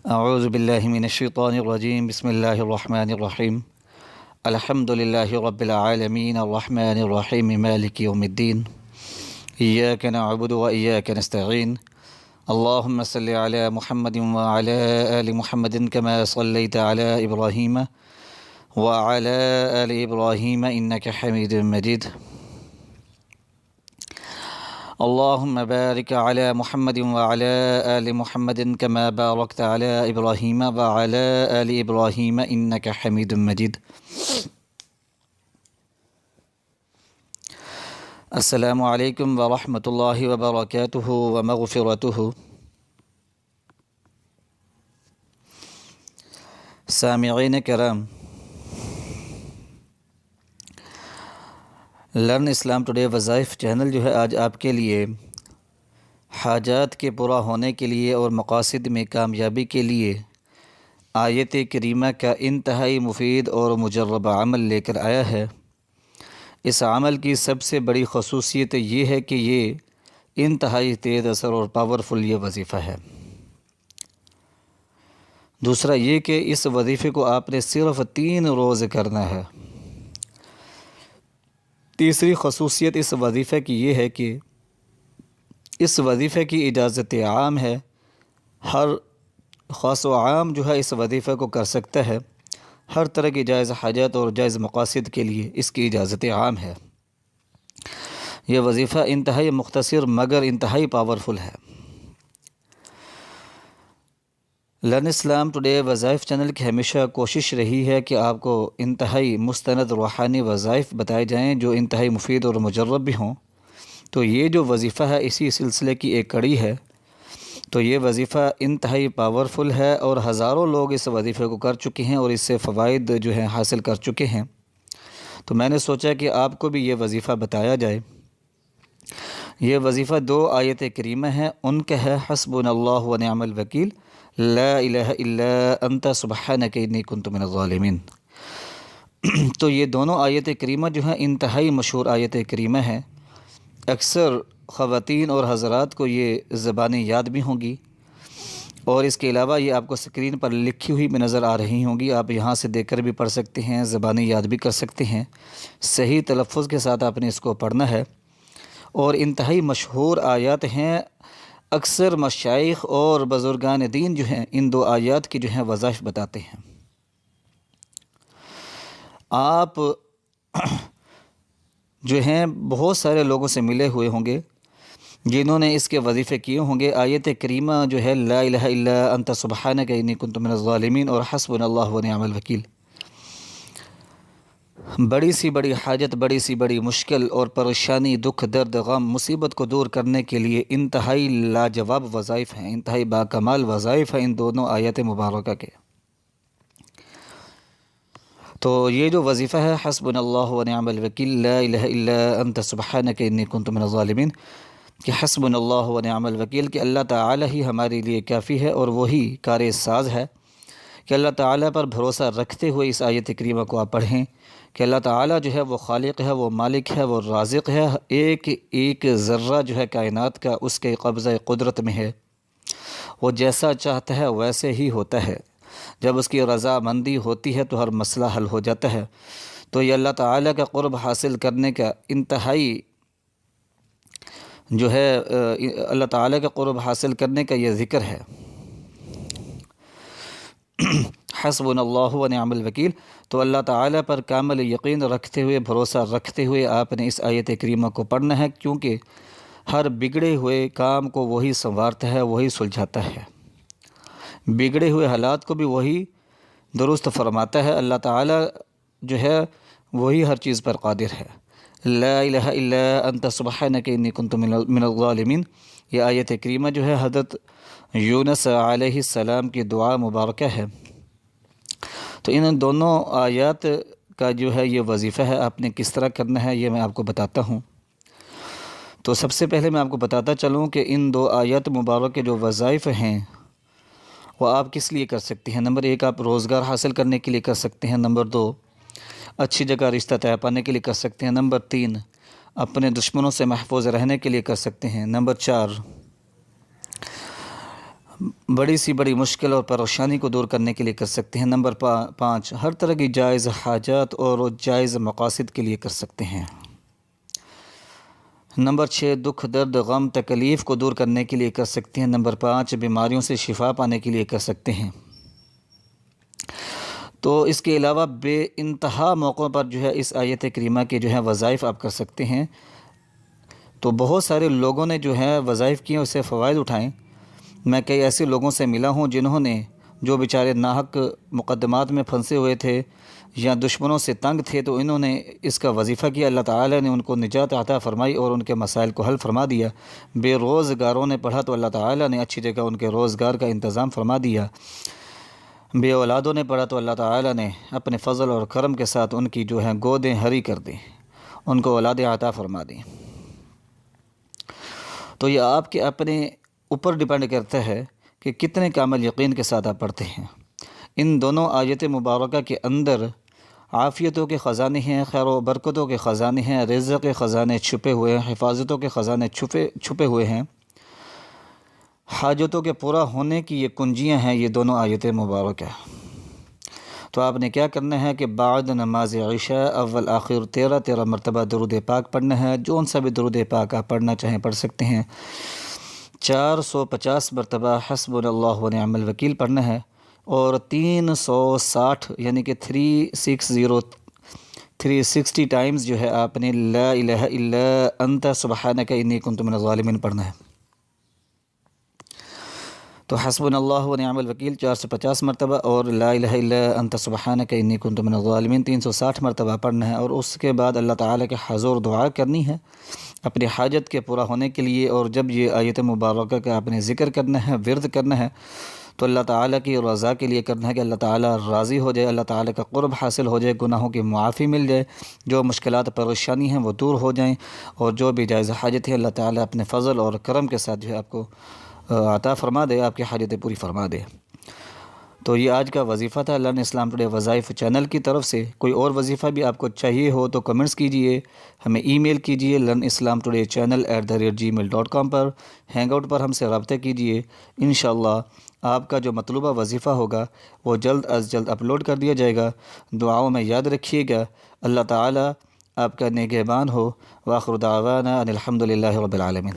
اعوذ باللہ من الشیطان الرجیم بسم اللہ الرحمن الرحیم الحمد للہ رب العالمین الرحمن الرحیم مالک یوم الدین ایاک نعبد و ایاک نستعین اللہم صلی علی محمد وعلی آل محمد کما صلیت علی ابراہیم وعلی آل ابراہیم انک حمید مجید اللهم بارك على محمد وعلى آل محمد كما باركت على إبراهيم وعلى آل إبراهيم إنك حميد مجيد. السلام علیکم ورحمۃ اللہ وبرکاتہ ومغفرتہ. سامعین کرام، لرن اسلام ٹوڈے وظائف چینل جو ہے آج آپ کے لیے حاجات کے پورا ہونے کے لیے اور مقاصد میں کامیابی کے لیے آیت کریمہ کا انتہائی مفید اور مجرب عمل لے کر آیا ہے. اس عمل کی سب سے بڑی خصوصیت یہ ہے کہ یہ انتہائی تیز اثر اور پاورفل یہ وظیفہ ہے. دوسرا یہ کہ اس وظیفے کو آپ نے صرف 3 روز کرنا ہے. تیسری خصوصیت اس وظیفے کی یہ ہے کہ اس وظیفے کی اجازت عام ہے. ہر خاص و عام جو ہے اس وظیفے کو کر سکتا ہے. ہر طرح کی جائز حاجات اور جائز مقاصد کے لیے اس کی اجازت عام ہے. یہ وظیفہ انتہائی مختصر مگر انتہائی پاورفل ہے. لرن اسلام ٹوڈے وظائف چینل کی ہمیشہ کوشش رہی ہے کہ آپ کو انتہائی مستند روحانی وظائف بتائے جائیں جو انتہائی مفید اور مجرب بھی ہوں. تو یہ جو وظیفہ ہے اسی سلسلے کی ایک کڑی ہے. تو یہ وظیفہ انتہائی پاورفل ہے اور ہزاروں لوگ اس وظیفے کو کر چکے ہیں اور اس سے فوائد جو ہیں حاصل کر چکے ہیں. تو میں نے سوچا کہ آپ کو بھی یہ وظیفہ بتایا جائے. یہ وظیفہ 2 آیت کریمہ ہیں. ان کا ہے حسبنا اللہ و نعم الوکیل لا الہ الا انت سبحانک انی کنت من الظالمین. تو یہ دونوں آیت کریمہ جو ہیں انتہائی مشہور آیت کریمہ ہیں. اکثر خواتین اور حضرات کو یہ زبانیں یاد بھی ہوں گی اور اس کے علاوہ یہ آپ کو اسکرین پر لکھی ہوئی بھی نظر آ رہی ہوں گی. آپ یہاں سے دیکھ کر بھی پڑھ سکتے ہیں، زبانیں یاد بھی کر سکتے ہیں. صحیح تلفظ کے ساتھ آپ نے اس کو پڑھنا ہے اور انتہائی مشہور آیات ہیں. اکثر مشائخ اور بزرگان دین جو ہیں ان 2 آیات کی جو ہیں وظائف بتاتے ہیں. آپ جو ہیں بہت سارے لوگوں سے ملے ہوئے ہوں گے جنہوں نے اس کے وظیفے کیے ہوں گے. آیت کریمہ جو ہے لا الہ الا انت سبحانک انی کنت من الظالمین اور حسبنا اللہ و نعم الوکیل، بڑی سی بڑی حاجت، بڑی سی بڑی مشکل اور پریشانی، دکھ، درد، غم، مصیبت کو دور کرنے کے لیے انتہائی لاجواب وظائف ہیں، انتہائی باکمال وظائف ہیں ان دونوں آیت مبارکہ کے. تو یہ جو وظیفہ ہے حسبنا اللہ و نعم الوکیل لا الہ الا انت سبحانک انی کنت من الظالمین، کہ حسبنا اللہ و نعم الوکیل کہ اللہ تعالی ہی ہمارے لیے کافی ہے اور وہی کار ساز ہے. کہ اللہ تعالیٰ پر بھروسہ رکھتے ہوئے اس آیت کریمہ کو آپ پڑھیں کہ اللہ تعالیٰ جو ہے وہ خالق ہے، وہ مالک ہے، وہ رازق ہے. ایک ایک ذرہ جو ہے کائنات کا اس کے قبضہ قدرت میں ہے. وہ جیسا چاہتا ہے ویسے ہی ہوتا ہے. جب اس کی رضامندی ہوتی ہے تو ہر مسئلہ حل ہو جاتا ہے. تو یہ اللہ تعالیٰ کا قرب حاصل کرنے کا انتہائی جو ہے اللہ تعالیٰ کا قرب حاصل کرنے کا یہ ذکر ہے. حسبنا اللہ و نعم الوکیل. تو اللہ تعالیٰ پر کامل یقین رکھتے ہوئے، بھروسہ رکھتے ہوئے آپ نے اس آیت کریمہ کو پڑھنا ہے، کیونکہ ہر بگڑے ہوئے کام کو وہی سنوارتا ہے، وہی سلجھاتا ہے. بگڑے ہوئے حالات کو بھی وہی درست فرماتا ہے. اللہ تعالیٰ جو ہے وہی ہر چیز پر قادر ہے. لا الہ الا انت سبحانک انی کنت من الظالمین. یہ آیت کریمہ جو ہے حضرت یونس علیہ السلام کی دعا مبارکہ ہے. تو ان دونوں آیات کا جو ہے یہ وظیفہ ہے، آپ نے کس طرح کرنا ہے یہ میں آپ کو بتاتا ہوں. تو سب سے پہلے میں آپ کو بتاتا چلوں کہ ان 2 آیات مبارک کے جو وظائف ہیں وہ آپ کس لیے کر سکتے ہیں. نمبر 1 آپ روزگار حاصل کرنے کے لیے کر سکتے ہیں. نمبر 2 اچھی جگہ رشتہ طے پانے کے لیے کر سکتے ہیں. نمبر 3 اپنے دشمنوں سے محفوظ رہنے کے لیے کر سکتے ہیں. نمبر 4 بڑی سی بڑی مشکل اور پریشانی کو دور کرنے کے لیے کر سکتے ہیں۔ نمبر 5، ہر طرح کی جائز حاجات اور جائز مقاصد کے لیے کر سکتے ہیں۔ نمبر 6، دکھ درد غم تکلیف کو دور کرنے کے لیے کر سکتے ہیں۔ نمبر 5، بیماریوں سے شفا پانے کے لیے کر سکتے ہیں۔ تو اس کے علاوہ بے انتہا موقعوں پر جو ہے اس آیت کریمہ کے جو ہے وظائف آپ کر سکتے ہیں۔ تو بہت سارے لوگوں نے جو ہے وظائف کیے، اسے فوائد اٹھائیں۔ میں کئی ایسے لوگوں سے ملا ہوں جنہوں نے، جو بیچارے ناحق مقدمات میں پھنسے ہوئے تھے یا دشمنوں سے تنگ تھے، تو انہوں نے اس کا وظیفہ کیا، اللہ تعالیٰ نے ان کو نجات عطا فرمائی اور ان کے مسائل کو حل فرما دیا۔ بے روزگاروں نے پڑھا تو اللہ تعالیٰ نے اچھی جگہ ان کے روزگار کا انتظام فرما دیا۔ بے اولادوں نے پڑھا تو اللہ تعالیٰ نے اپنے فضل اور کرم کے ساتھ ان کی جو ہے گودیں ہری کر دیں، ان کو اولادیں عطا فرما دیں۔ تو یہ آپ کے اپنے اوپر ڈیپینڈ کرتا ہے کہ کتنے کامل یقین کے ساتھ آپ پڑھتے ہیں۔ ان دونوں آیت مبارکہ کے اندر عافیتوں کے خزانے ہیں، خیر و برکتوں کے خزانے ہیں، رزق کے خزانے چھپے ہوئے ہیں، حفاظتوں کے خزانے چھپے ہوئے ہیں، حاجتوں کے پورا ہونے کی یہ کنجیاں ہیں یہ دونوں آیت مبارکہ۔ تو آپ نے کیا کرنا ہے کہ بعد نماز عشاء اول آخر 13 مرتبہ درود پاک پڑھنا ہے۔ جون سا بھی درود پاک آپ پڑھنا چاہیں پڑھ سکتے ہیں۔ 450 مرتبہ حسبنا اللہ و نعم الوکیل پڑھنا ہے، اور 360 یعنی کہ 360 ٹائمز جو ہے آپ نے لا الہ الا انت سبحانک انی کنت من الظالمین پڑھنا ہے۔ تو حسبنا اللہ و نعم الوکیل 450 مرتبہ اور لا الہ الا انت سبحانک انی کنت من الظالمین 360 مرتبہ پڑھنا ہے، اور اس کے بعد اللہ تعالیٰ کے حضور دعا کرنی ہے اپنی حاجت کے پورا ہونے کے لیے۔ اور جب یہ آیت مبارکہ کا آپ نے ذکر کرنا ہے، ورد کرنا ہے، تو اللہ تعالیٰ کی رضا کے لیے کرنا ہے کہ اللہ تعالیٰ راضی ہو جائے، اللہ تعالیٰ کا قرب حاصل ہو جائے، گناہوں کی معافی مل جائے، جو مشکلات پریشانی ہیں وہ دور ہو جائیں، اور جو بھی جائز حاجت ہے اللہ تعالیٰ اپنے فضل اور کرم کے ساتھ جو ہے آپ کو عطا فرما دے، آپ کی حاجتیں پوری فرما دے۔ تو یہ آج کا وظیفہ تھا لرن اسلام ٹوڈے وظائف چینل کی طرف سے۔ کوئی اور وظیفہ بھی آپ کو چاہیے ہو تو کمنٹس کیجئے، ہمیں ای میل کیجئے learnislamtodaychannel@gmail.com پر، ہینگ آؤٹ پر ہم سے رابطہ کیجئے۔ انشاءاللہ آپ کا جو مطلوبہ وظیفہ ہوگا وہ جلد از جلد اپلوڈ کر دیا جائے گا۔ دعاؤں میں یاد رکھیے گا۔ اللہ تعالیٰ آپ کا نگہبان ہو۔ وآخر دعوانا ان الحمد للہ رب العالمین۔